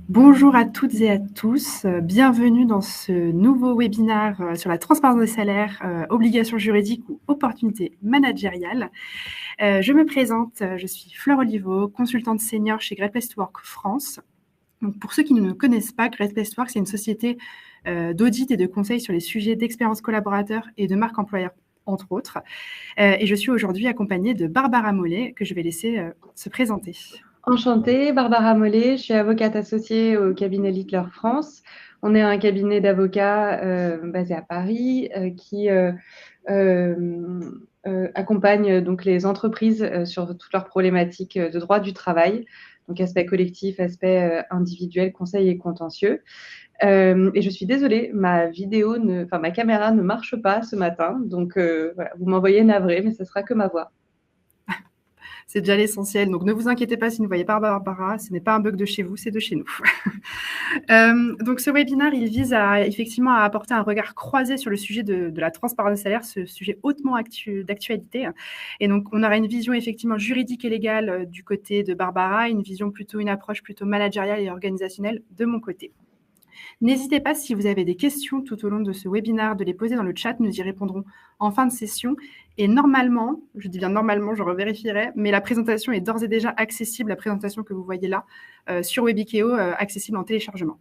Bonjour à toutes et à tous, bienvenue dans ce nouveau webinaire sur la transparence des salaires, obligations juridiques ou opportunités managériales. Je me présente, je suis Fleur Oliveau, consultante senior chez Great Place to Work France. Donc pour ceux qui ne me connaissent pas, Great Place to Work, c'est une société d'audit et de conseil sur les sujets d'expérience collaborateur et de marque employeur, entre autres. Et je suis aujourd'hui accompagnée de Barbara Mollet, que je vais laisser se présenter. Enchantée, Barbara Mollet, je suis avocate associée au cabinet Littler France. On est un cabinet d'avocats basé à Paris qui accompagne donc les entreprises sur toutes leurs problématiques de droit du travail, donc aspect collectif, aspect individuel, conseil et contentieux. Et je suis désolée, ma caméra ne marche pas ce matin, donc voilà, vous m'envoyez navrée, mais ce sera que ma voix. C'est déjà l'essentiel. Donc, ne vous inquiétez pas si vous ne voyez pas Barbara, ce n'est pas un bug de chez vous, c'est de chez nous. Donc, ce webinaire, il vise effectivement à apporter un regard croisé sur le sujet de la transparence des salaires, ce sujet hautement d'actualité. Et donc, on aura une vision effectivement juridique et légale du côté de Barbara, une approche plutôt managériale et organisationnelle de mon côté. N'hésitez pas, si vous avez des questions tout au long de ce webinaire, de les poser dans le chat. Nous y répondrons en fin de session. Et normalement, je dis bien normalement, je revérifierai, mais la présentation est d'ores et déjà accessible, la présentation que vous voyez là, sur Webikeo, accessible en téléchargement.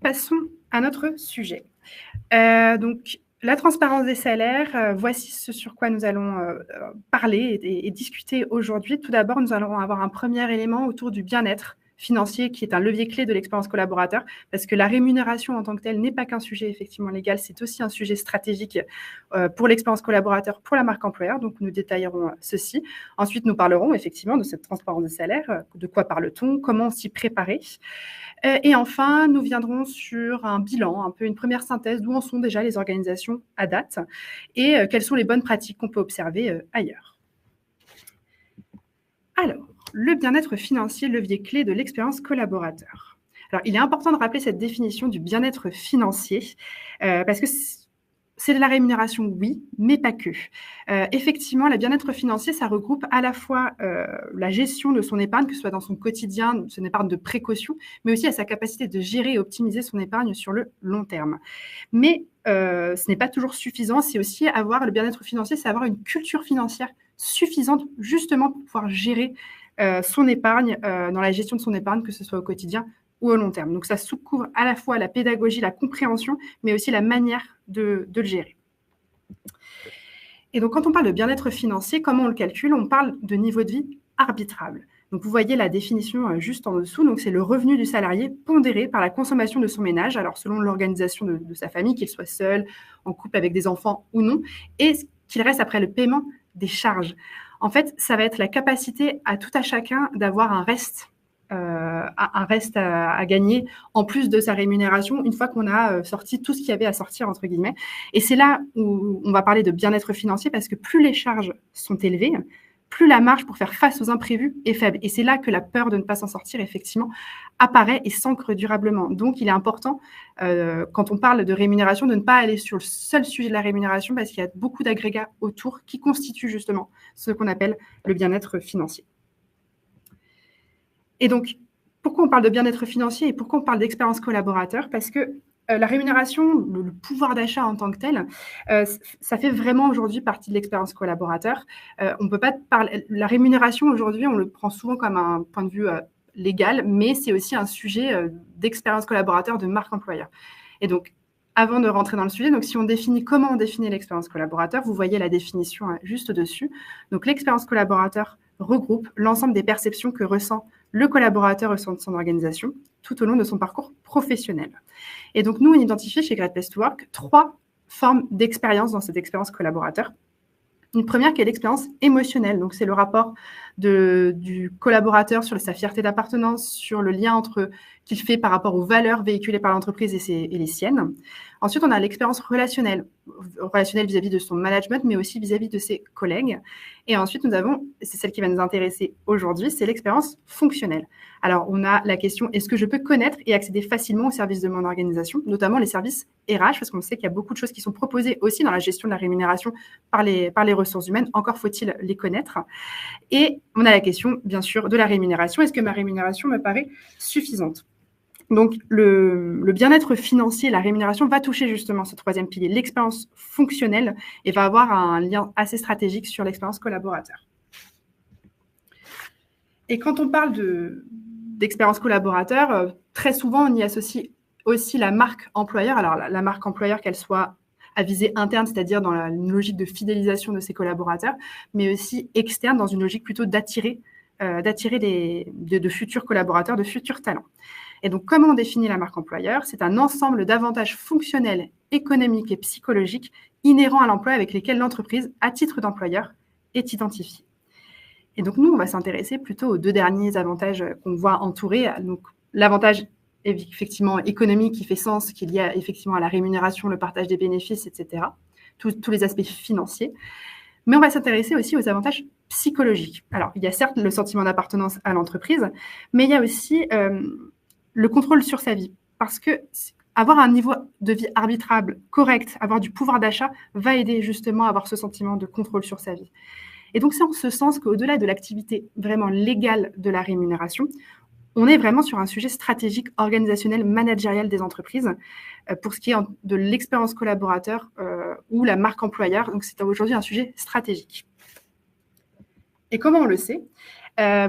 Passons à notre sujet. Donc, la transparence des salaires, voici ce sur quoi nous allons parler et discuter aujourd'hui. Tout d'abord, nous allons avoir un premier élément autour du bien-être financier, qui est un levier clé de l'expérience collaborateur, parce que la rémunération en tant que telle n'est pas qu'un sujet effectivement légal, c'est aussi un sujet stratégique pour l'expérience collaborateur, pour la marque employeur. Donc, nous détaillerons ceci. Ensuite, nous parlerons effectivement de cette transparence des salaires. De quoi parle-t-on? Comment s'y préparer? Et enfin, nous viendrons sur un bilan, un peu une première synthèse d'où en sont déjà les organisations à date et quelles sont les bonnes pratiques qu'on peut observer ailleurs. Alors, le bien-être financier, levier clé de l'expérience collaborateur. Alors, il est important de rappeler cette définition du bien-être financier parce que c'est de la rémunération, oui, mais pas que. Effectivement, le bien-être financier, ça regroupe à la fois la gestion de son épargne, que ce soit dans son quotidien, son épargne de précaution, mais aussi à sa capacité de gérer et optimiser son épargne sur le long terme. Mais ce n'est pas toujours suffisant, c'est aussi avoir le bien-être financier, c'est avoir une culture financière suffisante justement pour pouvoir gérer son épargne, dans la gestion de son épargne, que ce soit au quotidien ou au long terme. Donc, ça sous-couvre à la fois la pédagogie, la compréhension, mais aussi la manière de le gérer. Et donc, quand on parle de bien-être financier, comment on le calcule? On parle de niveau de vie arbitrable. Donc, vous voyez la définition juste en dessous. Donc, c'est le revenu du salarié pondéré par la consommation de son ménage, alors selon l'organisation de sa famille, qu'il soit seul, en couple avec des enfants ou non, et ce qu'il reste après le paiement des charges. En fait, ça va être la capacité à tout à chacun d'avoir un reste à gagner en plus de sa rémunération une fois qu'on a sorti tout ce qu'il y avait à sortir, entre guillemets. Et c'est là où on va parler de bien-être financier, parce que plus les charges sont élevées, plus la marge pour faire face aux imprévus est faible. Et c'est là que la peur de ne pas s'en sortir, effectivement, apparaît et s'ancre durablement. Donc, il est important, quand on parle de rémunération, de ne pas aller sur le seul sujet de la rémunération, parce qu'il y a beaucoup d'agrégats autour qui constituent justement ce qu'on appelle le bien-être financier. Et donc, pourquoi on parle de bien-être financier et pourquoi on parle d'expérience collaborateur? Parce que la rémunération, le pouvoir d'achat en tant que tel, ça fait vraiment aujourd'hui partie de l'expérience collaborateur. On peut pas parler. La rémunération aujourd'hui, on le prend souvent comme un point de vue légal, mais c'est aussi un sujet d'expérience collaborateur, de marque employeur. Et donc, avant de rentrer dans le sujet, donc si on définit comment on définit l'expérience collaborateur, vous voyez la définition juste au-dessus. Donc, l'expérience collaborateur regroupe l'ensemble des perceptions que ressent le collaborateur au sein de son organisation tout au long de son parcours professionnel. Et donc, nous, on identifie chez Great Place to Work 3 formes d'expérience dans cette expérience collaborateur. Une première qui est l'expérience émotionnelle. Donc, c'est le rapport du collaborateur sur sa fierté d'appartenance, sur le lien entre qu'il fait par rapport aux valeurs véhiculées par l'entreprise et les siennes. Ensuite, on a l'expérience relationnelle vis-à-vis de son management, mais aussi vis-à-vis de ses collègues. Et ensuite, nous avons, c'est celle qui va nous intéresser aujourd'hui, c'est l'expérience fonctionnelle. Alors, on a la question, est-ce que je peux connaître et accéder facilement aux services de mon organisation, notamment les services RH, parce qu'on sait qu'il y a beaucoup de choses qui sont proposées aussi dans la gestion de la rémunération par les ressources humaines. Encore faut-il les connaître. Et on a la question, bien sûr, de la rémunération. Est-ce que ma rémunération me paraît suffisante ? Donc, le bien-être financier, la rémunération va toucher justement ce troisième pilier, l'expérience fonctionnelle, et va avoir un lien assez stratégique sur l'expérience collaborateur. Et quand on parle d'expérience collaborateur, très souvent, on y associe aussi la marque employeur. Alors, la marque employeur, qu'elle soit à visée interne, c'est-à-dire dans une logique de fidélisation de ses collaborateurs, mais aussi externe, dans une logique plutôt d'attirer de futurs collaborateurs, de futurs talents. Et donc, comment on définit la marque employeur ? C'est un ensemble d'avantages fonctionnels, économiques et psychologiques inhérents à l'emploi avec lesquels l'entreprise, à titre d'employeur, est identifiée. Et donc, nous, on va s'intéresser plutôt aux deux derniers avantages qu'on voit entourer. Donc, l'avantage effectivement économique qui fait sens, qui est lié effectivement à la rémunération, le partage des bénéfices, etc. Tous les aspects financiers. Mais on va s'intéresser aussi aux avantages psychologiques. Alors, il y a certes le sentiment d'appartenance à l'entreprise, mais il y a aussi le contrôle sur sa vie. Parce que avoir un niveau de vie arbitrable, correct, avoir du pouvoir d'achat, va aider justement à avoir ce sentiment de contrôle sur sa vie. Et donc, c'est en ce sens qu'au-delà de l'activité vraiment légale de la rémunération, on est vraiment sur un sujet stratégique, organisationnel, managérial des entreprises pour ce qui est de l'expérience collaborateur ou la marque employeur. Donc, c'est aujourd'hui un sujet stratégique. Et comment on le sait ?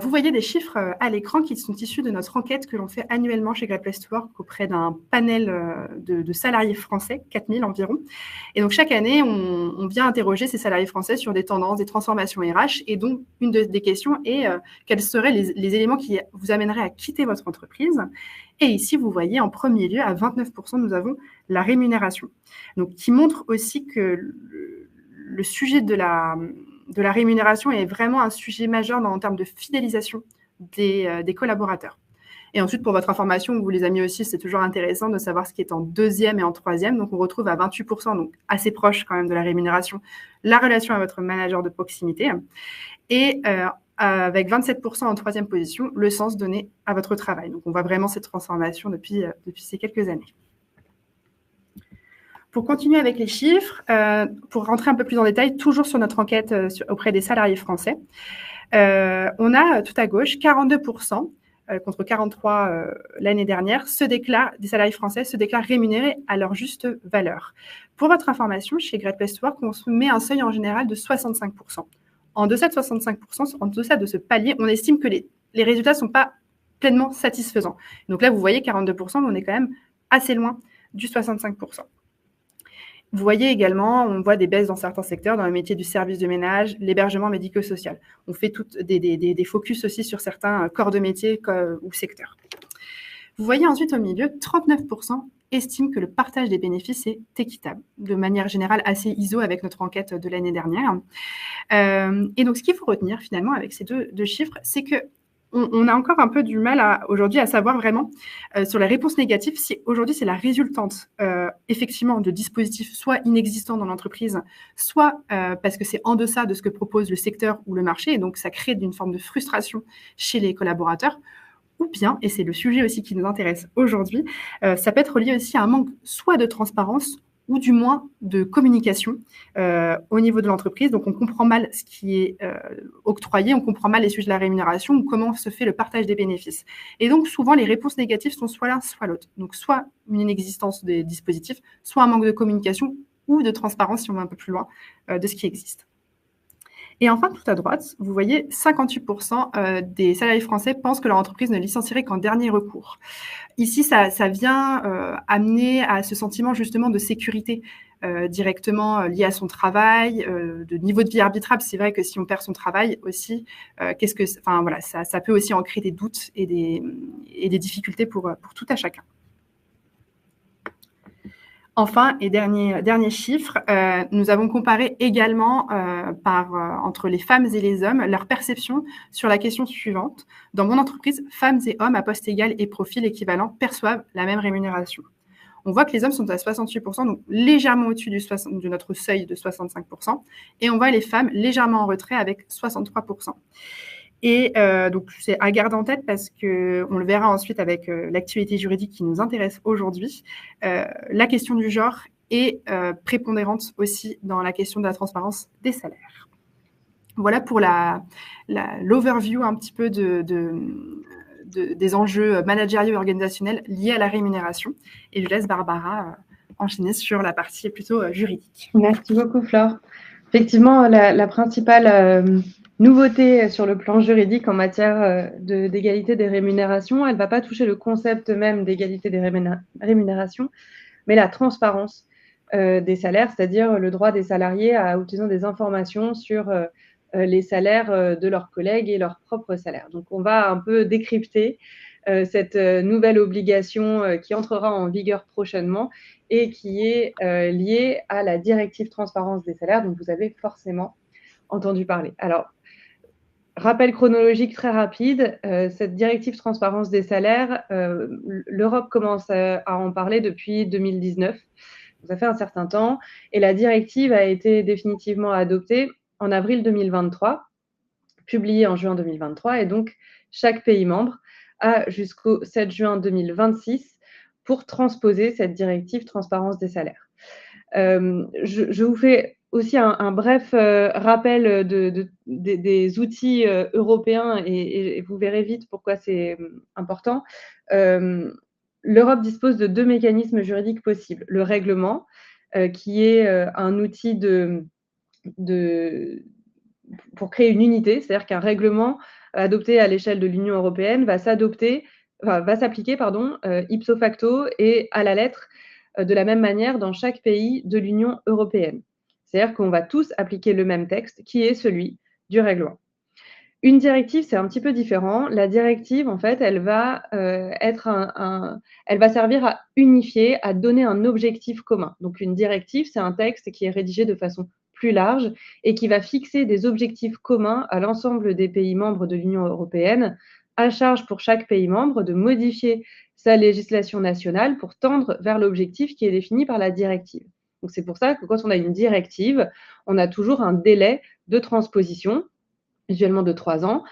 Vous voyez des chiffres à l'écran qui sont issus de notre enquête que l'on fait annuellement chez Great Place to Work auprès d'un panel de salariés français, 4000 environ. Et donc, chaque année, on vient interroger ces salariés français sur des tendances, des transformations RH. Et donc, une des questions est quels seraient les éléments qui vous amèneraient à quitter votre entreprise. Et ici, vous voyez, en premier lieu, à 29%, nous avons la rémunération. Donc, qui montre aussi que le sujet de la rémunération est vraiment un sujet majeur en termes de fidélisation des collaborateurs. Et ensuite, pour votre information, vous les avez mis aussi, c'est toujours intéressant de savoir ce qui est en deuxième et en troisième. Donc, on retrouve à 28%, donc assez proche quand même de la rémunération, la relation à votre manager de proximité. Et avec 27% en troisième position, le sens donné à votre travail. Donc, on voit vraiment cette transformation depuis ces quelques années. Pour continuer avec les chiffres, pour rentrer un peu plus en détail, toujours sur notre enquête auprès des salariés français, on a tout à gauche 42% contre 43% l'année dernière, des salariés français se déclarent rémunérés à leur juste valeur. Pour votre information, chez Great Place to Work, on se met un seuil en général de 65%. En deçà de 65%, en deçà de ce palier, on estime que les résultats ne sont pas pleinement satisfaisants. Donc là, vous voyez 42%, mais on est quand même assez loin du 65%. Vous voyez également, on voit des baisses dans certains secteurs, dans le métier du service de ménage, l'hébergement médico-social. On fait des focus aussi sur certains corps de métier ou secteurs. Vous voyez ensuite au milieu, 39% estiment que le partage des bénéfices est équitable, de manière générale assez ISO avec notre enquête de l'année dernière. Et donc, ce qu'il faut retenir finalement avec ces deux chiffres, c'est que on a encore un peu du mal aujourd'hui à savoir vraiment sur les réponses négatives si aujourd'hui c'est la résultante effectivement de dispositifs soit inexistants dans l'entreprise, soit parce que c'est en deçà de ce que propose le secteur ou le marché, et donc ça crée une forme de frustration chez les collaborateurs, ou bien, et c'est le sujet aussi qui nous intéresse aujourd'hui, ça peut être lié aussi à un manque soit de transparence ou du moins de communication au niveau de l'entreprise. Donc, on comprend mal ce qui est octroyé, on comprend mal les sujets de la rémunération ou comment se fait le partage des bénéfices. Et donc, souvent, les réponses négatives sont soit l'un, soit l'autre. Donc, soit une inexistence des dispositifs, soit un manque de communication ou de transparence, si on va un peu plus loin, de ce qui existe. Et enfin, tout à droite, vous voyez 58% des salariés français pensent que leur entreprise ne licencierait qu'en dernier recours. Ici, ça vient amener à ce sentiment justement de sécurité directement lié à son travail, de niveau de vie arbitrable. C'est vrai que si on perd son travail aussi, ça peut aussi en créer des doutes et des difficultés pour tout à chacun. Enfin, et dernier chiffre, nous avons comparé également entre les femmes et les hommes leur perception sur la question suivante. Dans mon entreprise, femmes et hommes à poste égal et profil équivalent perçoivent la même rémunération. On voit que les hommes sont à 68%, donc légèrement au-dessus de notre seuil de 65%, et on voit les femmes légèrement en retrait avec 63%. Et donc, c'est à garder en tête parce qu'on le verra ensuite avec l'actualité juridique qui nous intéresse aujourd'hui. La question du genre est prépondérante aussi dans la question de la transparence des salaires. Voilà pour l'overview un petit peu des enjeux managériaux et organisationnels liés à la rémunération. Et je laisse Barbara enchaîner sur la partie plutôt juridique. Merci beaucoup, Flore. Effectivement, la principale nouveauté sur le plan juridique en matière d'égalité des rémunérations, elle ne va pas toucher le concept même d'égalité des rémunérations, mais la transparence des salaires, c'est-à-dire le droit des salariés à obtenir des informations sur les salaires de leurs collègues et leurs propres salaires. Donc, on va un peu décrypter cette nouvelle obligation qui entrera en vigueur prochainement et qui est liée à la directive transparence des salaires, dont vous avez forcément entendu parler. Alors, rappel chronologique très rapide, cette directive transparence des salaires, l'Europe commence à en parler depuis 2019. Ça fait un certain temps, et la directive a été définitivement adoptée en avril 2023, publiée en juin 2023, et donc chaque pays membre a jusqu'au 7 juin 2026 pour transposer cette directive transparence des salaires. Je vous fais aussi un bref rappel des outils européens et vous verrez vite pourquoi c'est important. L'Europe dispose de 2 mécanismes juridiques possibles. Le règlement, qui est un outil pour créer une unité, c'est-à-dire qu'un règlement adopté à l'échelle de l'Union européenne va s'appliquer ipso facto et à la lettre de la même manière dans chaque pays de l'Union européenne. C'est-à-dire qu'on va tous appliquer le même texte qui est celui du règlement. Une directive, c'est un petit peu différent. La directive, en fait, elle va elle va servir à unifier, à donner un objectif commun. Donc, une directive, c'est un texte qui est rédigé de façon plus large et qui va fixer des objectifs communs à l'ensemble des pays membres de l'Union européenne, à charge pour chaque pays membre de modifier sa législation nationale pour tendre vers l'objectif qui est défini par la directive. Donc, c'est pour ça que quand on a une directive, on a toujours un délai de transposition, usuellement de 3 ans,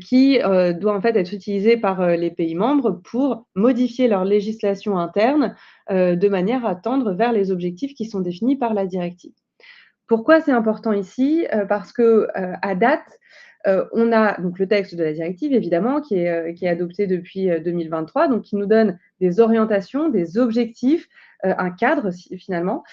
qui doit en fait être utilisé par les pays membres pour modifier leur législation interne de manière à tendre vers les objectifs qui sont définis par la directive. Pourquoi c'est important ici? Parce qu'à date, on a donc le texte de la directive, évidemment, qui est adopté depuis 2023, donc qui nous donne des orientations, des objectifs, un cadre finalement,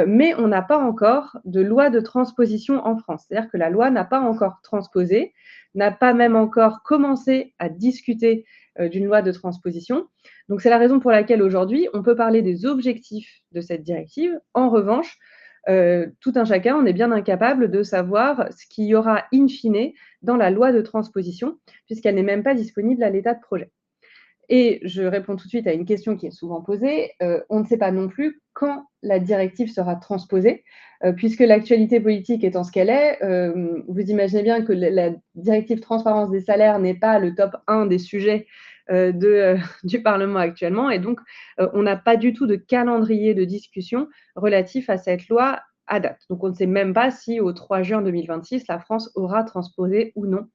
mais on n'a pas encore de loi de transposition en France. C'est-à-dire que la loi n'a pas encore transposé, n'a pas même encore commencé à discuter d'une loi de transposition. Donc c'est la raison pour laquelle aujourd'hui, on peut parler des objectifs de cette directive. En revanche, tout un chacun, on est bien incapable de savoir ce qu'il y aura in fine dans la loi de transposition, puisqu'elle n'est même pas disponible à l'état de projet. Et je réponds tout de suite à une question qui est souvent posée. On ne sait pas non plus quand la directive sera transposée, puisque l'actualité politique étant ce qu'elle est, vous imaginez bien que la directive transparence des salaires n'est pas le top 1 des sujets du Parlement actuellement. Et donc, on n'a pas du tout de calendrier de discussion relatif à cette loi à date. Donc, on ne sait même pas si au 3 juin 2026, la France aura transposé ou non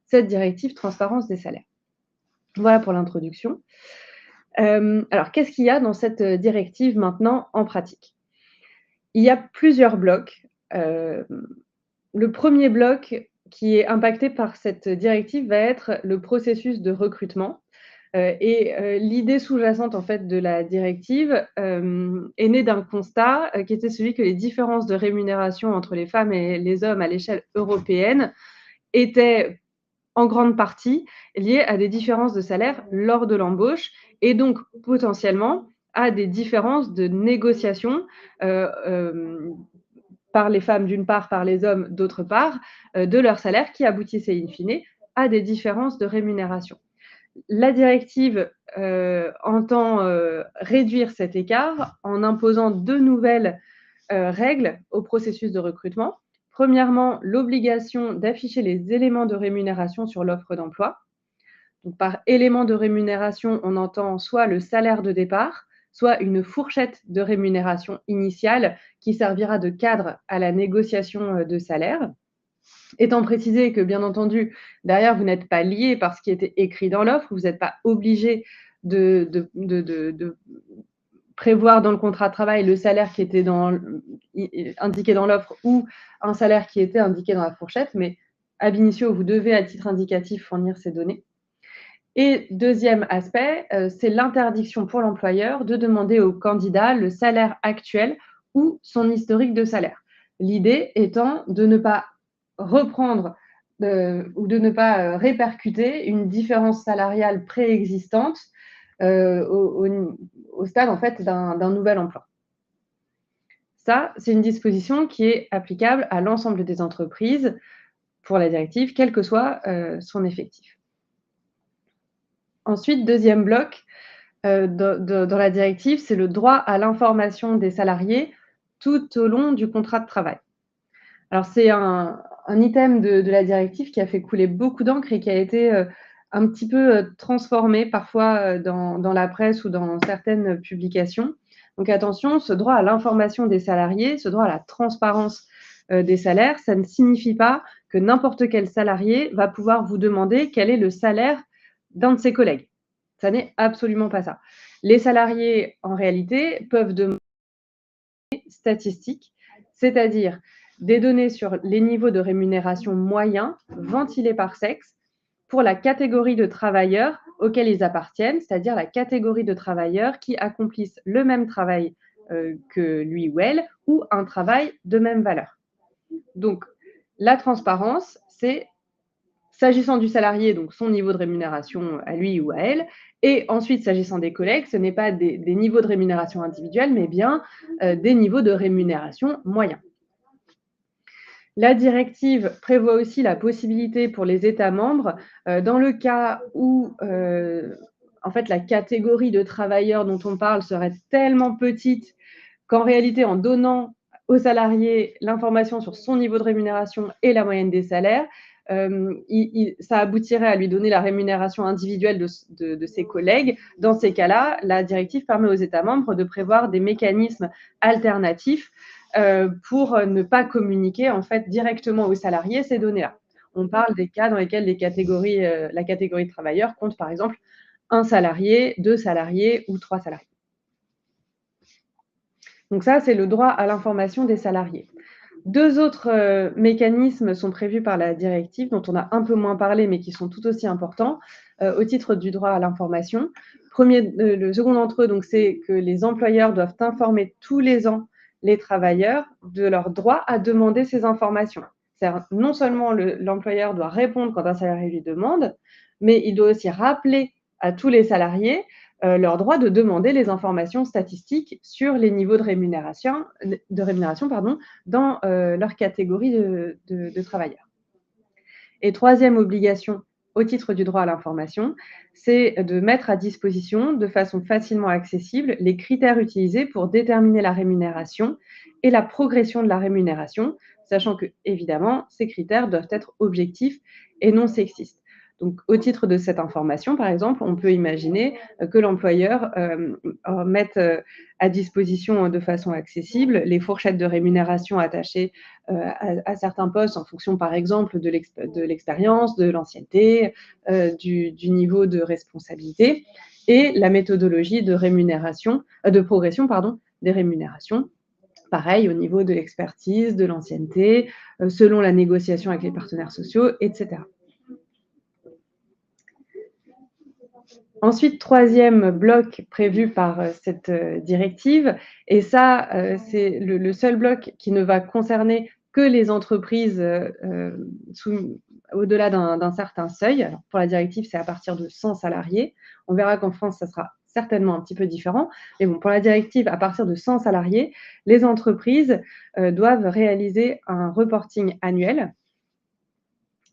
cette directive transparence des salaires. Voilà pour l'introduction. Alors, qu'est-ce qu'il y a dans cette directive maintenant en pratique? Il y a plusieurs blocs. Le premier bloc qui est impacté par cette directive va être le processus de recrutement. L'idée sous-jacente en fait de la directive est née d'un constat qui était celui que les différences de rémunération entre les femmes et les hommes à l'échelle européenne étaient en grande partie liées à des différences de salaire lors de l'embauche et donc potentiellement à des différences de négociation par les femmes d'une part, par les hommes d'autre part, de leur salaire qui aboutissaient in fine à des différences de rémunération. La directive entend réduire cet écart en imposant 2 nouvelles règles au processus de recrutement. Premièrement, l'obligation d'afficher les éléments de rémunération sur l'offre d'emploi. Donc, par élément de rémunération, on entend soit le salaire de départ, soit une fourchette de rémunération initiale qui servira de cadre à la négociation de salaire. Étant précisé que, bien entendu, derrière, vous n'êtes pas lié par ce qui était écrit dans l'offre, vous n'êtes pas obligé de prévoir dans le contrat de travail le salaire qui était indiqué dans l'offre ou un salaire qui était indiqué dans la fourchette, mais ab initio, vous devez à titre indicatif fournir ces données. Et deuxième aspect, c'est l'interdiction pour l'employeur de demander au candidat le salaire actuel ou son historique de salaire. L'idée étant de ne pas reprendre ou de ne pas répercuter une différence salariale préexistante au stade en fait d'un nouvel emploi. Ça, c'est une disposition qui est applicable à l'ensemble des entreprises pour la directive, quel que soit son effectif. Ensuite, deuxième bloc dans la directive, c'est le droit à l'information des salariés tout au long du contrat de travail. Alors, c'est un item de la directive qui a fait couler beaucoup d'encre et qui a été un petit peu transformé parfois dans la presse ou dans certaines publications. Donc, attention, ce droit à l'information des salariés, ce droit à la transparence des salaires, ça ne signifie pas que n'importe quel salarié va pouvoir vous demander quel est le salaire d'un de ses collègues. Ça n'est absolument pas ça. Les salariés, en réalité, peuvent demander des statistiques, c'est-à-dire des données sur les niveaux de rémunération moyens ventilés par sexe pour la catégorie de travailleurs auxquels ils appartiennent, c'est-à-dire la catégorie de travailleurs qui accomplissent le même travail que lui ou elle ou un travail de même valeur. Donc, la transparence, c'est s'agissant du salarié, donc son niveau de rémunération à lui ou à elle, et ensuite, s'agissant des collègues, ce n'est pas des niveaux de rémunération individuels, mais bien des niveaux de rémunération moyens. La directive prévoit aussi la possibilité pour les États membres, dans le cas où en fait, la catégorie de travailleurs dont on parle serait tellement petite qu'en réalité, en donnant au salarié l'information sur son niveau de rémunération et la moyenne des salaires, ça aboutirait à lui donner la rémunération individuelle de ses collègues. Dans ces cas-là, la directive permet aux États membres de prévoir des mécanismes alternatifs pour ne pas communiquer en fait directement aux salariés ces données-là. On parle des cas dans lesquels la catégorie de travailleurs compte par exemple un salarié, 2 salariés ou 3 salariés. Donc ça, c'est le droit à l'information des salariés. 2 autres mécanismes sont prévus par la directive, dont on a un peu moins parlé, mais qui sont tout aussi importants au titre du droit à l'information. Le second d'entre eux, donc, c'est que les employeurs doivent informer tous les ans les travailleurs de leur droit à demander ces informations. C'est-à-dire, non seulement l'employeur doit répondre quand un salarié lui demande, mais il doit aussi rappeler à tous les salariés leur droit de demander les informations statistiques sur les niveaux de rémunération dans leur catégorie de travailleurs. Et troisième obligation au titre du droit à l'information, c'est de mettre à disposition de façon facilement accessible les critères utilisés pour déterminer la rémunération et la progression de la rémunération, sachant que, évidemment, ces critères doivent être objectifs et non sexistes. Donc, au titre de cette information, par exemple, on peut imaginer que l'employeur mette à disposition de façon accessible les fourchettes de rémunération attachées à certains postes en fonction, par exemple, de l'expérience, de l'ancienneté, du niveau de responsabilité et la méthodologie de progression des rémunérations. Pareil, au niveau de l'expertise, de l'ancienneté, selon la négociation avec les partenaires sociaux, etc. Ensuite, troisième bloc prévu par cette directive, et ça, c'est le seul bloc qui ne va concerner que les entreprises au-delà d'un certain seuil. Alors, pour la directive, c'est à partir de 100 salariés. On verra qu'en France, ça sera certainement un petit peu différent. Mais bon, pour la directive, à partir de 100 salariés, les entreprises doivent réaliser un reporting annuel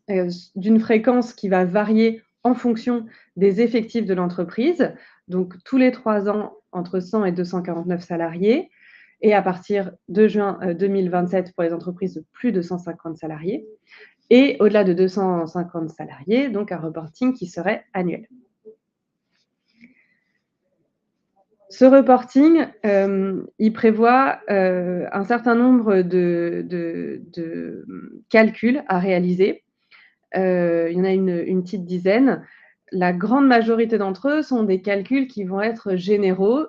d'une fréquence qui va varier en fonction des effectifs de l'entreprise, donc tous les 3 ans, entre 100 et 249 salariés, et à partir de juin 2027 pour les entreprises de plus de 150 salariés, et au-delà de 250 salariés, donc un reporting qui serait annuel. Ce reporting, il prévoit un certain nombre de calculs à réaliser. Il y en a une petite dizaine. La grande majorité d'entre eux sont des calculs qui vont être généraux,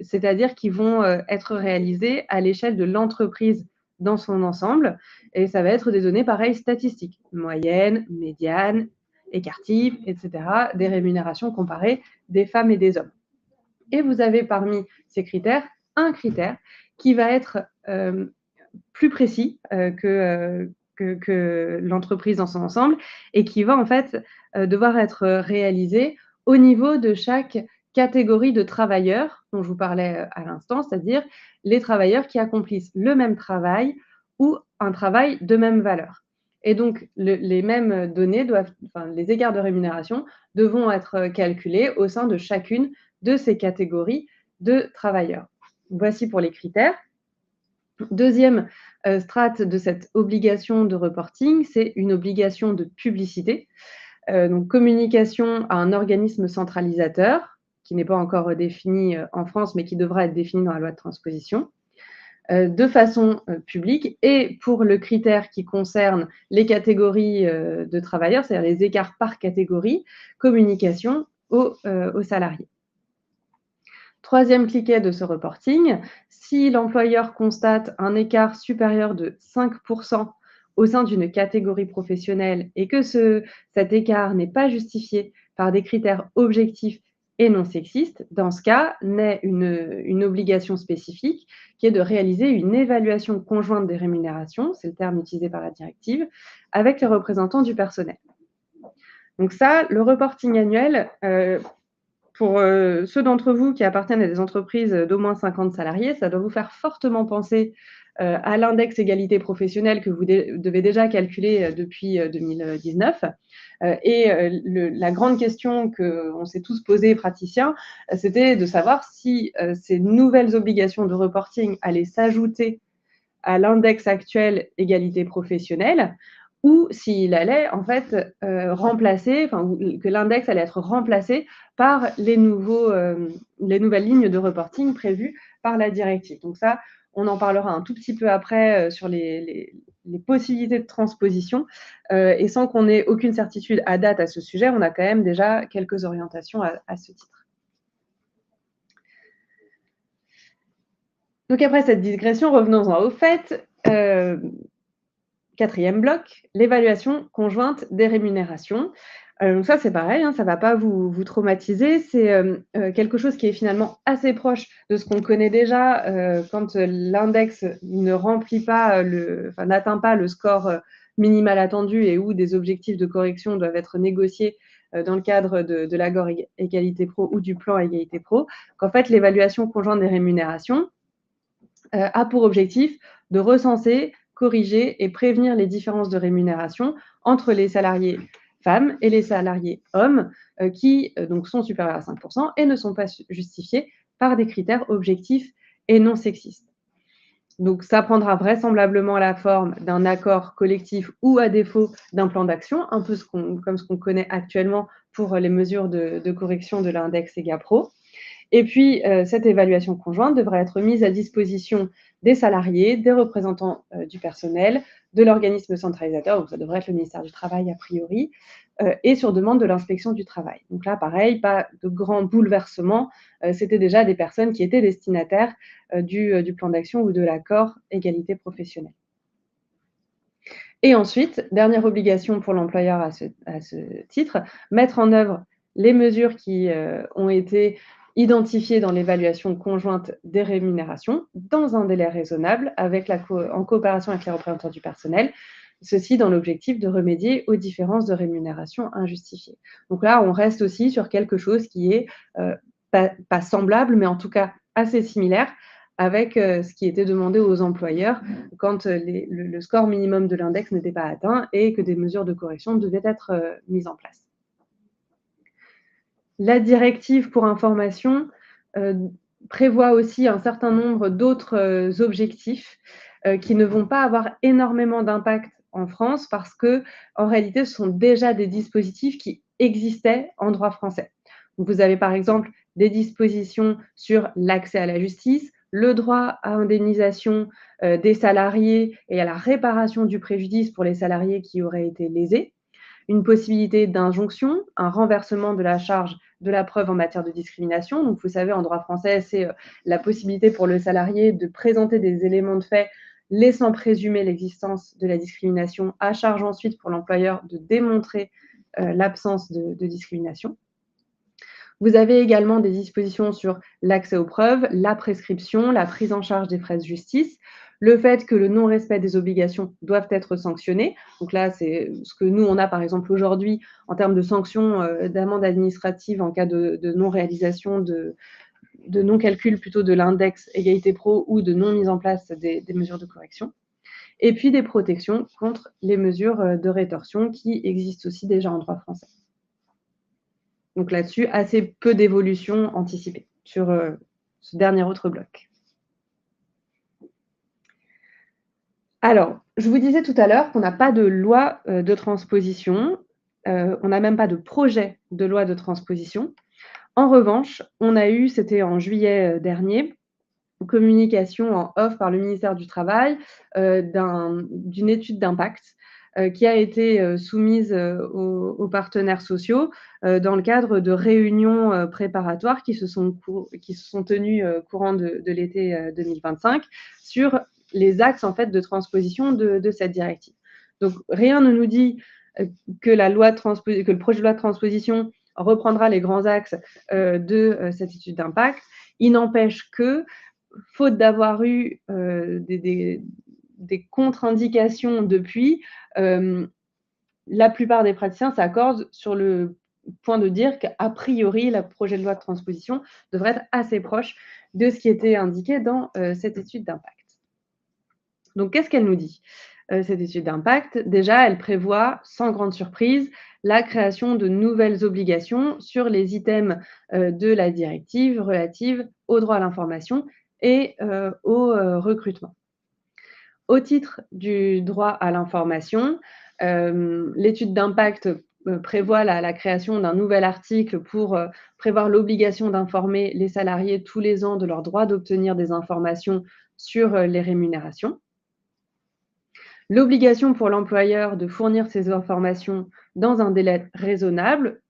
c'est-à-dire qui vont être réalisés à l'échelle de l'entreprise dans son ensemble. Et ça va être des données pareilles statistiques, moyenne, médiane, écart type, etc., des rémunérations comparées des femmes et des hommes. Et vous avez parmi ces critères un critère qui va être plus précis que l'entreprise dans son ensemble et qui va en fait devoir être réalisé au niveau de chaque catégorie de travailleurs dont je vous parlais à l'instant, c'est-à-dire les travailleurs qui accomplissent le même travail ou un travail de même valeur. Et donc, les mêmes données les écarts de rémunération devront être calculés au sein de chacune de ces catégories de travailleurs. Voici pour les critères. Deuxième strate de cette obligation de reporting, c'est une obligation de publicité. Donc, communication à un organisme centralisateur, qui n'est pas encore défini en France, mais qui devra être défini dans la loi de transposition, de façon publique. Et pour le critère qui concerne les catégories de travailleurs, c'est-à-dire les écarts par catégorie, communication aux salariés. Troisième cliquet de ce reporting, si l'employeur constate un écart supérieur de 5% au sein d'une catégorie professionnelle et que cet écart n'est pas justifié par des critères objectifs et non sexistes, dans ce cas, naît une obligation spécifique qui est de réaliser une évaluation conjointe des rémunérations, c'est le terme utilisé par la directive, avec les représentants du personnel. Donc ça, le reporting annuel, pour ceux d'entre vous qui appartiennent à des entreprises d'au moins 50 salariés, ça doit vous faire fortement penser à l'index égalité professionnelle que vous devez déjà calculer depuis 2019. La grande question qu'on s'est tous posée, praticiens, c'était de savoir si ces nouvelles obligations de reporting allaient s'ajouter à l'index actuel égalité professionnelle, ou s'il allait en fait remplacer, que l'index allait être remplacé par les nouvelles lignes de reporting prévues par la directive. Donc ça, on en parlera un tout petit peu après sur les possibilités de transposition. Et sans qu'on ait aucune certitude à date à ce sujet, on a quand même déjà quelques orientations à ce titre. Donc après cette digression, revenons-en au fait. Quatrième bloc, l'évaluation conjointe des rémunérations. Donc ça, c'est pareil, hein, ça ne va pas vous traumatiser. C'est quelque chose qui est finalement assez proche de ce qu'on connaît déjà quand l'index ne remplit pas, n'atteint pas le score minimal attendu et où des objectifs de correction doivent être négociés dans le cadre de l'accord égalité pro ou du plan égalité pro. Qu'en fait, l'évaluation conjointe des rémunérations a pour objectif de recenser, corriger et prévenir les différences de rémunération entre les salariés femmes et les salariés hommes qui donc sont supérieurs à 5% et ne sont pas justifiés par des critères objectifs et non sexistes. Donc, ça prendra vraisemblablement la forme d'un accord collectif ou à défaut d'un plan d'action, un peu comme ce qu'on connaît actuellement pour les mesures de correction de l'index EGAPRO. Et puis, cette évaluation conjointe devra être mise à disposition des salariés, des représentants du personnel, de l'organisme centralisateur, donc ça devrait être le ministère du Travail a priori, et sur demande de l'inspection du travail. Donc là, pareil, pas de grands bouleversements, c'était déjà des personnes qui étaient destinataires du plan d'action ou de l'accord égalité professionnelle. Et ensuite, dernière obligation pour l'employeur à ce titre, mettre en œuvre les mesures qui ont été identifiées dans l'évaluation conjointe des rémunérations dans un délai raisonnable en coopération avec les représentants du personnel, ceci dans l'objectif de remédier aux différences de rémunération injustifiées. Donc là, on reste aussi sur quelque chose qui est pas semblable, mais en tout cas assez similaire avec ce qui était demandé aux employeurs quand le score minimum de l'index n'était pas atteint et que des mesures de correction devaient être mises en place. La directive pour information prévoit aussi un certain nombre d'autres objectifs qui ne vont pas avoir énormément d'impact en France parce qu'en réalité, ce sont déjà des dispositifs qui existaient en droit français. Donc vous avez par exemple des dispositions sur l'accès à la justice, le droit à indemnisation des salariés et à la réparation du préjudice pour les salariés qui auraient été lésés, une possibilité d'injonction, un renversement de la charge de la preuve en matière de discrimination. Donc, vous savez, en droit français, c'est la possibilité pour le salarié de présenter des éléments de fait laissant présumer l'existence de la discrimination, à charge ensuite pour l'employeur de démontrer l'absence de discrimination. Vous avez également des dispositions sur l'accès aux preuves, la prescription, la prise en charge des frais de justice, le fait que le non-respect des obligations doivent être sanctionnés. Donc là, c'est ce que nous, on a par exemple aujourd'hui en termes de sanctions d'amende administrative en cas de non-réalisation, de non-calcul plutôt de l'index égalité pro ou de non-mise en place des mesures de correction. Et puis des protections contre les mesures de rétorsion qui existent aussi déjà en droit français. Donc là-dessus, assez peu d'évolution anticipée sur ce dernier autre bloc. Alors, je vous disais tout à l'heure qu'on n'a pas de loi de transposition, on n'a même pas de projet de loi de transposition. En revanche, on a eu, c'était en juillet dernier, une communication en off par le ministère du Travail d'une étude d'impact qui a été soumise aux partenaires sociaux dans le cadre de réunions préparatoires qui se sont tenues courant de l'été 2025 sur les axes en fait de transposition de cette directive. Donc rien ne nous dit que le projet de loi de transposition reprendra les grands axes de cette étude d'impact. Il n'empêche que, faute d'avoir eu des contre-indications depuis, la plupart des praticiens s'accordent sur le point de dire qu'a priori, le projet de loi de transposition devrait être assez proche de ce qui était indiqué dans cette étude d'impact. Donc, qu'est-ce qu'elle nous dit, cette étude d'impact? Déjà, elle prévoit, sans grande surprise, la création de nouvelles obligations sur les items de la directive relative au droit à l'information et au recrutement. Au titre du droit à l'information, l'étude d'impact prévoit la création d'un nouvel article pour prévoir l'obligation d'informer les salariés tous les ans de leur droit d'obtenir des informations sur les rémunérations. L'obligation pour l'employeur de fournir ces informations dans un délai raisonnable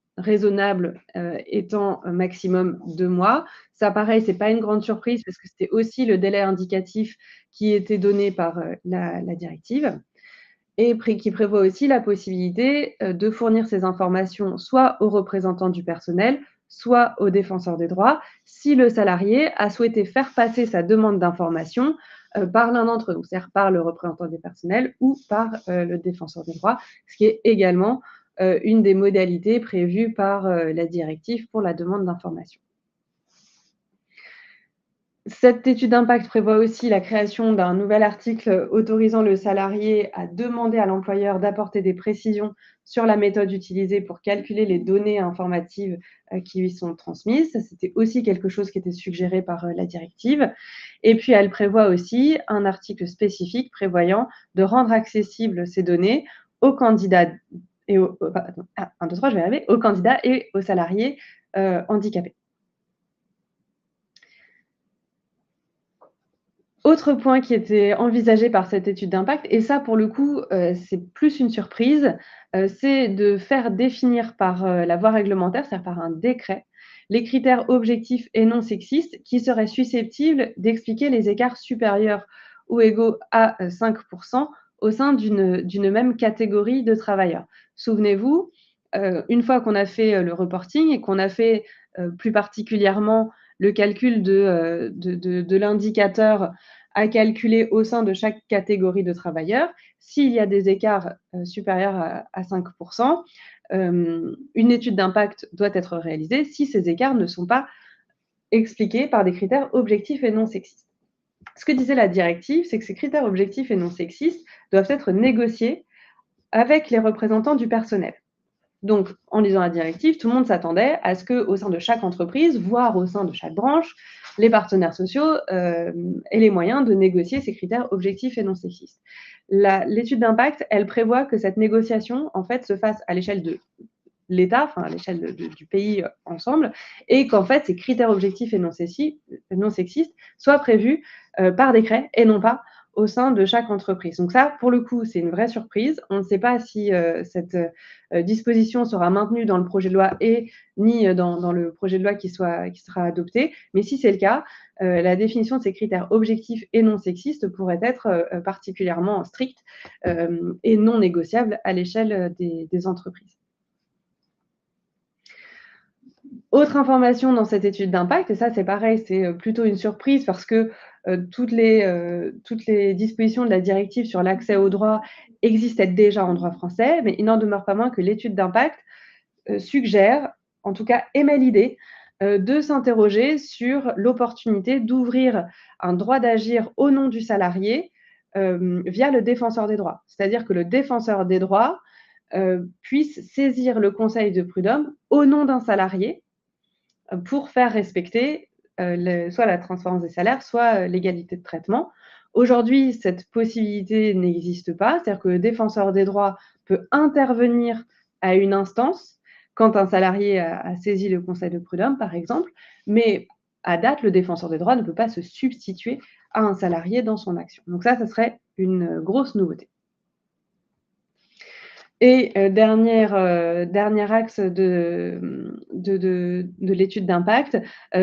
étant un maximum 2 mois. Ça, pareil, ce n'est pas une grande surprise parce que c'était aussi le délai indicatif qui était donné par la directive et qui prévoit aussi la possibilité de fournir ces informations soit aux représentants du personnel, soit aux défenseurs des droits, si le salarié a souhaité faire passer sa demande d'information par l'un d'entre eux, c'est-à-dire par le représentant du personnel ou par le défenseur des droits, ce qui est également une des modalités prévues par la directive pour la demande d'information. Cette étude d'impact prévoit aussi la création d'un nouvel article autorisant le salarié à demander à l'employeur d'apporter des précisions sur la méthode utilisée pour calculer les données informatives qui lui sont transmises. Ça, c'était aussi quelque chose qui était suggéré par la directive. Et puis, elle prévoit aussi un article spécifique prévoyant de rendre accessibles ces données aux candidats et aux candidats et aux salariés handicapés. Autre point qui était envisagé par cette étude d'impact, et ça pour le coup, c'est plus une surprise, c'est de faire définir par la voie réglementaire, c'est-à-dire par un décret, les critères objectifs et non sexistes qui seraient susceptibles d'expliquer les écarts supérieurs ou égaux à 5% au sein d'une même catégorie de travailleurs. Souvenez-vous, une fois qu'on a fait le reporting et qu'on a fait plus particulièrement le calcul de l'indicateur à calculer au sein de chaque catégorie de travailleurs, s'il y a des écarts supérieurs à 5%, une étude d'impact doit être réalisée si ces écarts ne sont pas expliqués par des critères objectifs et non sexistes. Ce que disait la directive, c'est que ces critères objectifs et non sexistes doivent être négociés avec les représentants du personnel. Donc, en lisant la directive, tout le monde s'attendait à ce qu'au sein de chaque entreprise, voire au sein de chaque branche, les partenaires sociaux aient les moyens de négocier ces critères objectifs et non sexistes. L'étude d'impact, elle prévoit que cette négociation, en fait, se fasse à l'échelle de l'État, enfin à l'échelle du pays ensemble, et qu'en fait, ces critères objectifs et non sexistes soient prévus par décret et non pas au sein de chaque entreprise. Donc ça, pour le coup, c'est une vraie surprise. On ne sait pas si cette disposition sera maintenue dans le projet de loi et ni dans le projet de loi qui sera adopté. Mais si c'est le cas, la définition de ces critères objectifs et non sexistes pourrait être particulièrement stricte et non négociable à l'échelle des entreprises. Autre information dans cette étude d'impact, et ça c'est pareil, c'est plutôt une surprise parce que toutes les dispositions de la directive sur l'accès aux droits existaient déjà en droit français, mais il n'en demeure pas moins que l'étude d'impact suggère, en tout cas émet l'idée, de s'interroger sur l'opportunité d'ouvrir un droit d'agir au nom du salarié via le défenseur des droits. C'est-à-dire que le défenseur des droits puisse saisir le conseil de prud'homme au nom d'un salarié pour faire respecter soit la transparence des salaires, soit l'égalité de traitement. Aujourd'hui, cette possibilité n'existe pas, c'est-à-dire que le défenseur des droits peut intervenir à une instance quand un salarié a saisi le conseil de prud'homme, par exemple, mais à date, le défenseur des droits ne peut pas se substituer à un salarié dans son action. Donc ça serait une grosse nouveauté. Et dernier axe de l'étude d'impact,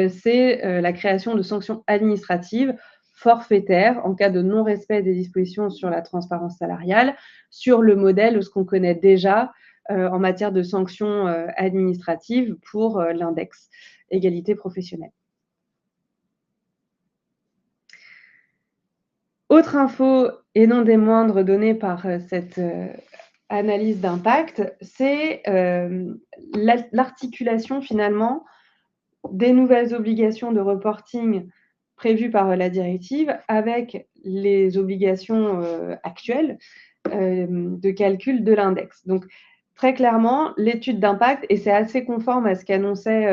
c'est la création de sanctions administratives forfaitaires en cas de non-respect des dispositions sur la transparence salariale, sur le modèle de ce qu'on connaît déjà en matière de sanctions administratives pour l'index égalité professionnelle. Autre info, et non des moindres, donnée par cette analyse d'impact, c'est l'articulation finalement des nouvelles obligations de reporting prévues par la directive avec les obligations actuelles de calcul de l'index. Donc, très clairement, l'étude d'impact, et c'est assez conforme à ce qu'annonçait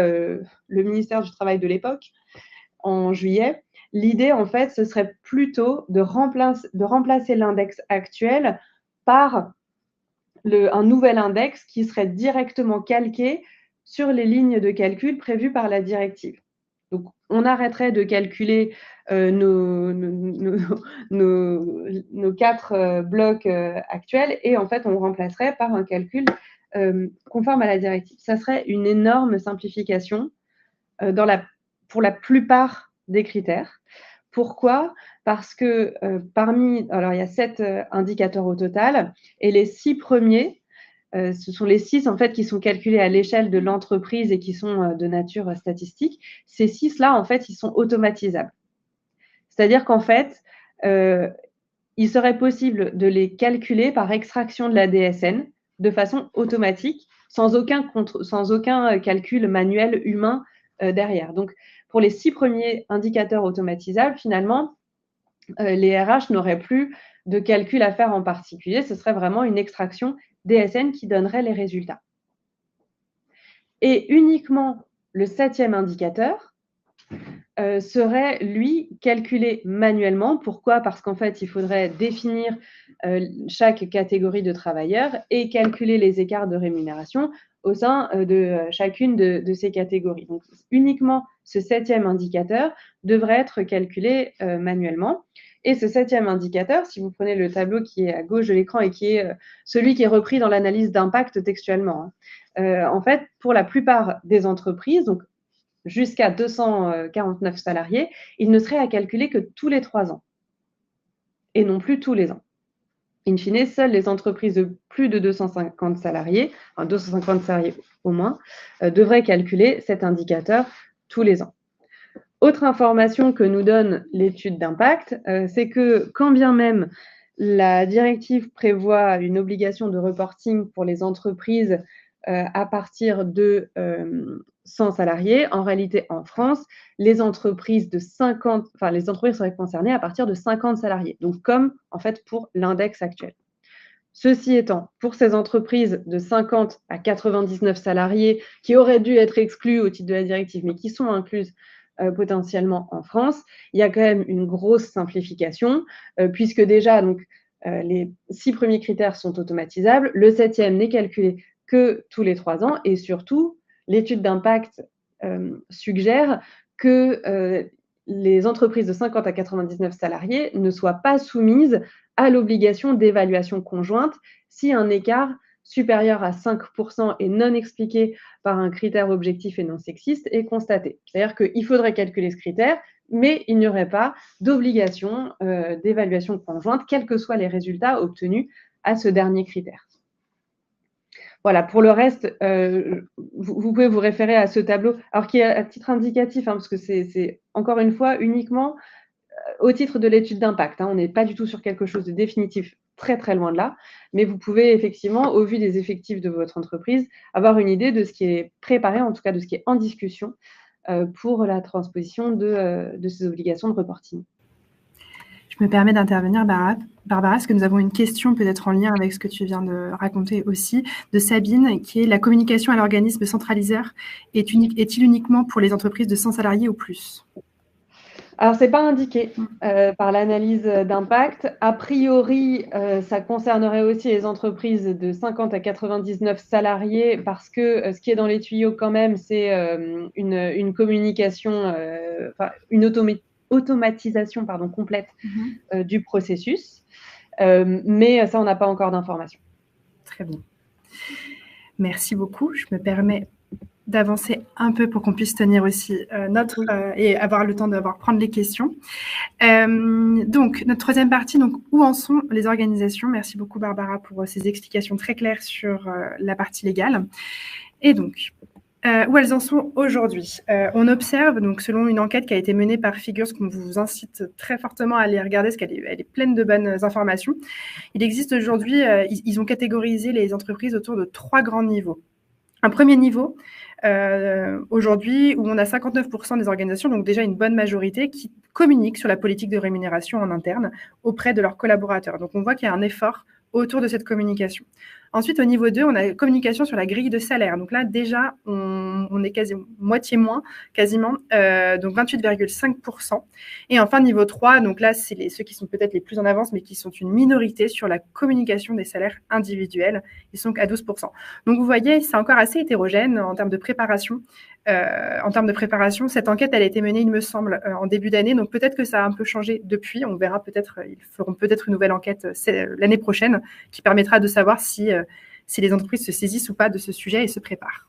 le ministère du Travail de l'époque en juillet, l'idée, en fait, ce serait plutôt de remplacer l'index actuel par un nouvel index qui serait directement calqué sur les lignes de calcul prévues par la directive. Donc, on arrêterait de calculer nos 4 blocs actuels et en fait, on remplacerait par un calcul conforme à la directive. Ça serait une énorme simplification pour la plupart des critères. Pourquoi ? Parce que alors il y a 7 indicateurs au total, et les 6 premiers, ce sont les 6 en fait qui sont calculés à l'échelle de l'entreprise et qui sont de nature statistique. Ces 6-là, en fait, ils sont automatisables. C'est-à-dire qu'en fait, il serait possible de les calculer par extraction de la DSN de façon automatique, sans aucun calcul manuel humain derrière. Donc, pour les 6 premiers indicateurs automatisables, finalement, les RH n'auraient plus de calcul à faire en particulier. Ce serait vraiment une extraction DSN qui donnerait les résultats. Et uniquement le 7e indicateur serait, lui, calculé manuellement. Pourquoi ? Parce qu'en fait, il faudrait définir chaque catégorie de travailleurs et calculer les écarts de rémunération au sein de chacune de ces catégories. Donc, uniquement ce 7e indicateur devrait être calculé manuellement. Et ce 7e indicateur, si vous prenez le tableau qui est à gauche de l'écran et qui est celui qui est repris dans l'analyse d'impact textuellement, en fait, pour la plupart des entreprises, donc jusqu'à 249 salariés, il ne serait à calculer que tous les 3 ans et non plus tous les ans. In fine, seules les entreprises de plus de 250 salariés, enfin 250 salariés au moins, devraient calculer cet indicateur tous les ans. Autre information que nous donne l'étude d'impact, c'est que quand bien même la directive prévoit une obligation de reporting pour les entreprises à partir de 100 salariés, en réalité en France, les entreprises seraient concernées à partir de 50 salariés, donc comme en fait pour l'index actuel. Ceci étant, pour ces entreprises de 50 à 99 salariés qui auraient dû être exclues au titre de la directive, mais qui sont incluses potentiellement en France, il y a quand même une grosse simplification, puisque déjà, donc, les 6 premiers critères sont automatisables, le 7e n'est calculé que tous les 3 ans, et surtout, l'étude d'impact suggère que les entreprises de 50 à 99 salariés ne soient pas soumises à l'obligation d'évaluation conjointe si un écart supérieur à 5% et non expliqué par un critère objectif et non sexiste est constaté. C'est-à-dire qu'il faudrait calculer ce critère, mais il n'y aurait pas d'obligation d'évaluation conjointe, quels que soient les résultats obtenus à ce dernier critère. Voilà, pour le reste, vous pouvez vous référer à ce tableau, alors qui est à titre indicatif, parce que c'est encore une fois uniquement au titre de l'étude d'impact. On n'est pas du tout sur quelque chose de définitif, très très loin de là, mais vous pouvez effectivement, au vu des effectifs de votre entreprise, avoir une idée de ce qui est préparé, en tout cas de ce qui est en discussion pour la transposition de ces obligations de reporting. Je me permets d'intervenir, Barbara, parce que nous avons une question peut-être en lien avec ce que tu viens de raconter aussi, de Sabine, qui est: la communication à l'organisme centralisateur est-il uniquement pour les entreprises de 100 salariés ou plus? Alors, ce n'est pas indiqué par l'analyse d'impact. A priori, ça concernerait aussi les entreprises de 50 à 99 salariés parce que ce qui est dans les tuyaux quand même, c'est une communication, une automatisation complète du processus. Mais ça, on n'a pas encore d'informations. Très bien. Merci beaucoup. Je me permets d'avancer un peu pour qu'on puisse tenir aussi et avoir le temps de prendre les questions. Donc, notre troisième partie, donc, où en sont les organisations? Merci beaucoup, Barbara, pour ces explications très claires sur la partie légale. Et donc, où elles en sont aujourd'hui. On observe, donc, selon une enquête qui a été menée par Figures, qu'on vous incite très fortement à aller regarder, parce qu'elle est pleine de bonnes informations. Il existe aujourd'hui, ils ont catégorisé les entreprises autour de 3 grands niveaux. Un premier niveau, aujourd'hui, où on a 59% des organisations, donc déjà une bonne majorité, qui communiquent sur la politique de rémunération en interne auprès de leurs collaborateurs. Donc on voit qu'il y a un effort autour de cette communication. Ensuite, au niveau 2, on a la communication sur la grille de salaire. Donc là, déjà, on est quasi moitié moins, quasiment, donc 28,5%. Et enfin, niveau 3, donc là, c'est ceux qui sont peut-être les plus en avance, mais qui sont une minorité sur la communication des salaires individuels. Ils sont à 12%. Donc, vous voyez, c'est encore assez hétérogène en termes de préparation. Cette enquête, elle a été menée, il me semble, en début d'année. Donc, peut-être que ça a un peu changé depuis. On verra peut-être, ils feront peut-être une nouvelle enquête l'année prochaine qui permettra de savoir si les entreprises se saisissent ou pas de ce sujet et se préparent.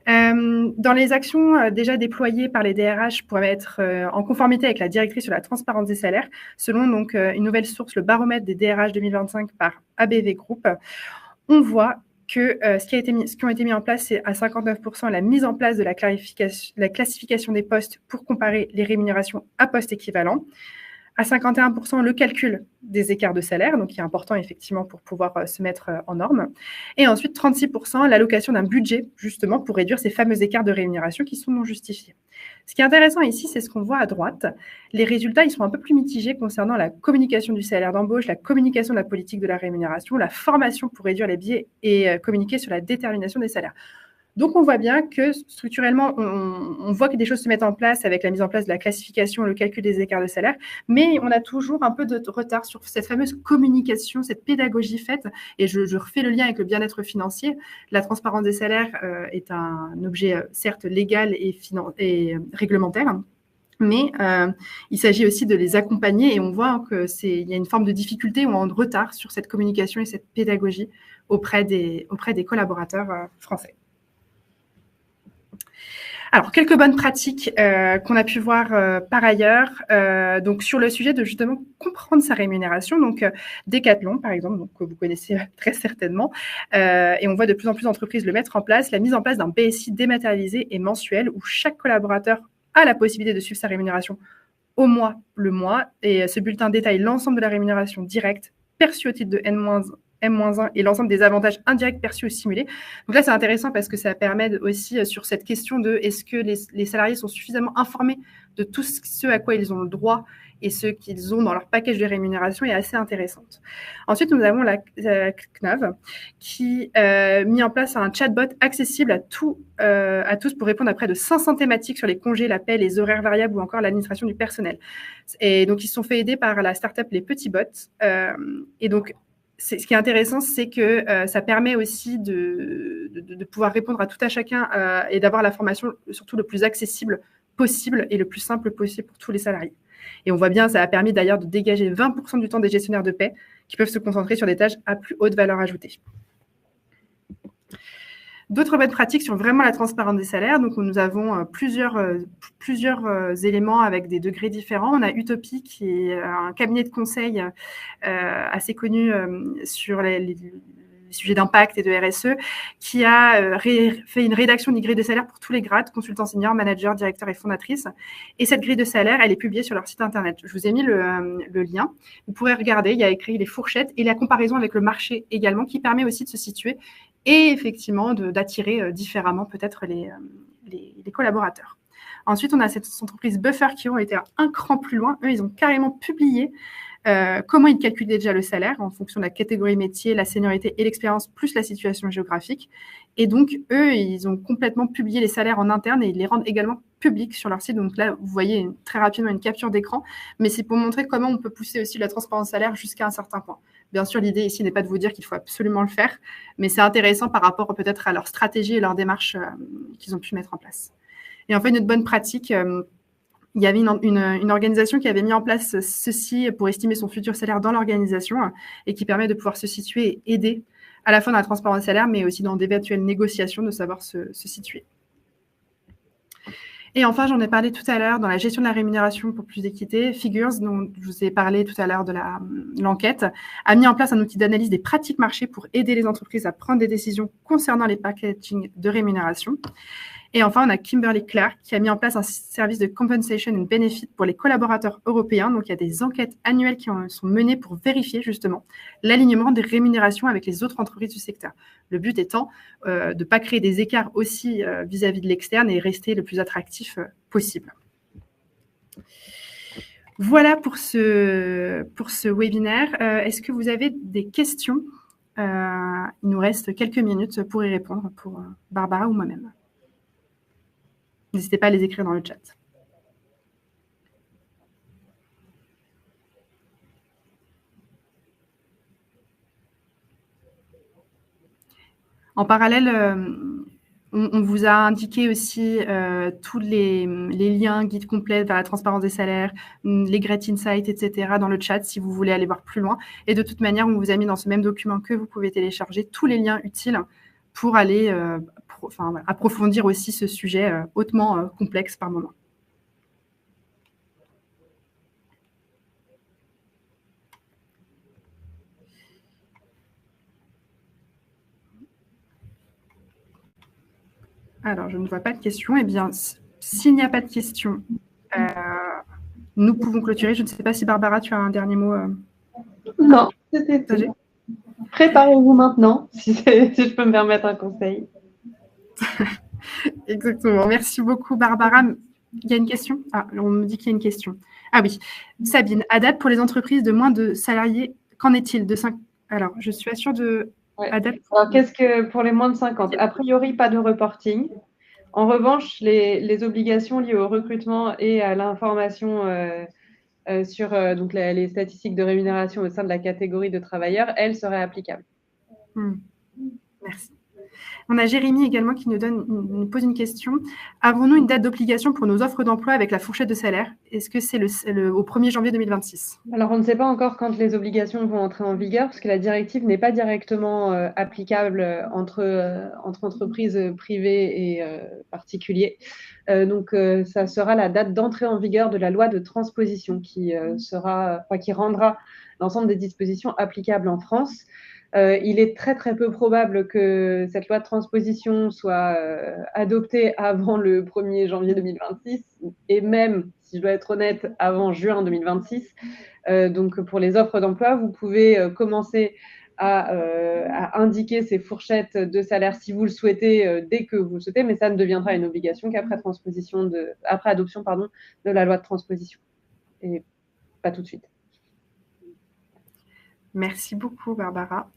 Dans les actions déjà déployées par les DRH pour être en conformité avec la directive sur la transparence des salaires, selon donc une nouvelle source, le baromètre des DRH 2025 par ABV Group, on voit que ce qui a été mis en place, c'est à 59% la mise en place de la classification des postes pour comparer les rémunérations à postes équivalents. À 51%, le calcul des écarts de salaire, donc qui est important effectivement pour pouvoir se mettre en norme. Et ensuite, 36%, l'allocation d'un budget justement pour réduire ces fameux écarts de rémunération qui sont non justifiés. Ce qui est intéressant ici, c'est ce qu'on voit à droite. Les résultats, ils sont un peu plus mitigés concernant la communication du salaire d'embauche, la communication de la politique de la rémunération, la formation pour réduire les biais et communiquer sur la détermination des salaires. Donc, on voit bien que structurellement, on voit que des choses se mettent en place avec la mise en place de la classification, le calcul des écarts de salaire, mais on a toujours un peu de retard sur cette fameuse communication, cette pédagogie faite. Et je refais le lien avec le bien-être financier. La transparence des salaires est un objet certes légal et réglementaire, mais il s'agit aussi de les accompagner et on voit qu'il y a une forme de difficulté ou de retard sur cette communication et cette pédagogie auprès des collaborateurs français. Alors, quelques bonnes pratiques qu'on a pu voir par ailleurs, donc sur le sujet de justement comprendre sa rémunération. Donc, Decathlon, par exemple, donc, que vous connaissez très certainement, et on voit de plus en plus d'entreprises le mettre en place, la mise en place d'un BSI dématérialisé et mensuel où chaque collaborateur a la possibilité de suivre sa rémunération au mois, le mois, et ce bulletin détaille l'ensemble de la rémunération directe perçue au titre de M-1 et l'ensemble des avantages indirects perçus ou simulés. Donc là, c'est intéressant parce que ça permet aussi sur cette question de est-ce que les salariés sont suffisamment informés de tout ce à quoi ils ont le droit et ce qu'ils ont dans leur package de rémunération est assez intéressante. Ensuite, nous avons la CNAV qui a mis en place un chatbot accessible à tous pour répondre à près de 500 thématiques sur les congés, la paie, les horaires variables ou encore l'administration du personnel. Et donc, ils se sont fait aider par la startup Les Petits Bots. Et donc, ce qui est intéressant, c'est que ça permet aussi de pouvoir répondre à tout à chacun et d'avoir la formation surtout le plus accessible possible et le plus simple possible pour tous les salariés. Et on voit bien, ça a permis d'ailleurs de dégager 20% du temps des gestionnaires de paie qui peuvent se concentrer sur des tâches à plus haute valeur ajoutée. D'autres bonnes pratiques sur vraiment la transparence des salaires. Donc, nous avons plusieurs éléments avec des degrés différents. On a Utopie, qui est un cabinet de conseil assez connu sur les sujets d'impact et de RSE, qui a fait une rédaction d'une grille de salaire pour tous les grades, consultant senior, manager, directeur et fondatrice. Et cette grille de salaire, elle est publiée sur leur site internet. Je vous ai mis le lien. Vous pourrez regarder, il y a écrit les fourchettes et la comparaison avec le marché également, qui permet aussi de se situer et effectivement d'attirer différemment peut-être les collaborateurs. Ensuite, on a cette entreprise Buffer qui ont été un cran plus loin. Eux, ils ont carrément publié comment ils calculent déjà le salaire en fonction de la catégorie métier, la seniorité et l'expérience, plus la situation géographique. Et donc, eux, ils ont complètement publié les salaires en interne et ils les rendent également publics sur leur site. Donc là, vous voyez très rapidement une capture d'écran, mais c'est pour montrer comment on peut pousser aussi la transparence salaire jusqu'à un certain point. Bien sûr, l'idée ici n'est pas de vous dire qu'il faut absolument le faire, mais c'est intéressant par rapport peut-être à leur stratégie et leur démarche qu'ils ont pu mettre en place. Et enfin, une autre bonne pratique, il y avait une organisation qui avait mis en place ceci pour estimer son futur salaire dans l'organisation et qui permet de pouvoir se situer et aider à la fois dans la transparence salaire, mais aussi dans d'éventuelles négociations, de savoir se situer. Et enfin, j'en ai parlé tout à l'heure dans la gestion de la rémunération pour plus d'équité. Figures, dont je vous ai parlé tout à l'heure de l'enquête, a mis en place un outil d'analyse des pratiques marché pour aider les entreprises à prendre des décisions concernant les packaging de rémunération. Et enfin, on a Kimberly Clark qui a mis en place un service de compensation and benefit pour les collaborateurs européens. Donc, il y a des enquêtes annuelles qui sont menées pour vérifier justement l'alignement des rémunérations avec les autres entreprises du secteur. Le but étant de ne pas créer des écarts aussi vis-à-vis de l'externe et rester le plus attractif possible. Voilà pour ce webinaire. Est-ce que vous avez des questions? Il nous reste quelques minutes pour y répondre pour Barbara ou moi-même. N'hésitez pas à les écrire dans le chat. En parallèle, on vous a indiqué aussi tous les liens, guides complets vers la transparence des salaires, les Great Insights, etc. dans le chat si vous voulez aller voir plus loin. Et de toute manière, on vous a mis dans ce même document que vous pouvez télécharger tous les liens utiles pour aller approfondir aussi ce sujet hautement complexe par moment. Alors, je ne vois pas de questions. Eh bien, s'il n'y a pas de questions, nous pouvons clôturer. Je ne sais pas si Barbara, tu as un dernier mot. Non, c'était tout. Préparez-vous maintenant, si je peux me permettre un conseil. Exactement. Merci beaucoup, Barbara. Il y a une question? Ah, on me dit qu'il y a une question. Ah oui. Sabine, à date, pour les entreprises de moins de salariés, qu'en est-il de 5... Alors, je suis sûre de... Ouais. Alors, qu'est-ce que pour les moins de 50? A priori, pas de reporting. En revanche, les obligations liées au recrutement et à l'information sur donc les statistiques de rémunération au sein de la catégorie de travailleurs, elles seraient applicables. Merci. On a Jérémy également qui nous pose une question. Avons-nous une date d'obligation pour nos offres d'emploi avec la fourchette de salaire? Est-ce que c'est au 1er janvier 2026? Alors, on ne sait pas encore quand les obligations vont entrer en vigueur parce que la directive n'est pas directement applicable entre entreprises privées et particuliers. Donc, ça sera la date d'entrée en vigueur de la loi de transposition qui rendra l'ensemble des dispositions applicables en France. Il est très très peu probable que cette loi de transposition soit adoptée avant le 1er janvier 2026 et même, si je dois être honnête, avant juin 2026. Donc pour les offres d'emploi, vous pouvez commencer à indiquer ces fourchettes de salaire si vous le souhaitez, dès que vous le souhaitez, mais ça ne deviendra une obligation qu'après après adoption de la loi de transposition. Et pas tout de suite. Merci beaucoup, Barbara.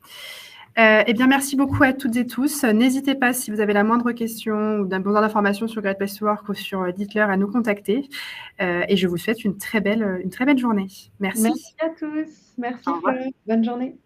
Eh bien, merci beaucoup à toutes et tous. N'hésitez pas, si vous avez la moindre question ou d'un besoin d'informations sur Great Place to Work ou sur Dietler, à nous contacter. Et je vous souhaite une très belle journée. Merci. Merci à tous. Merci, Fleur. Bonne journée.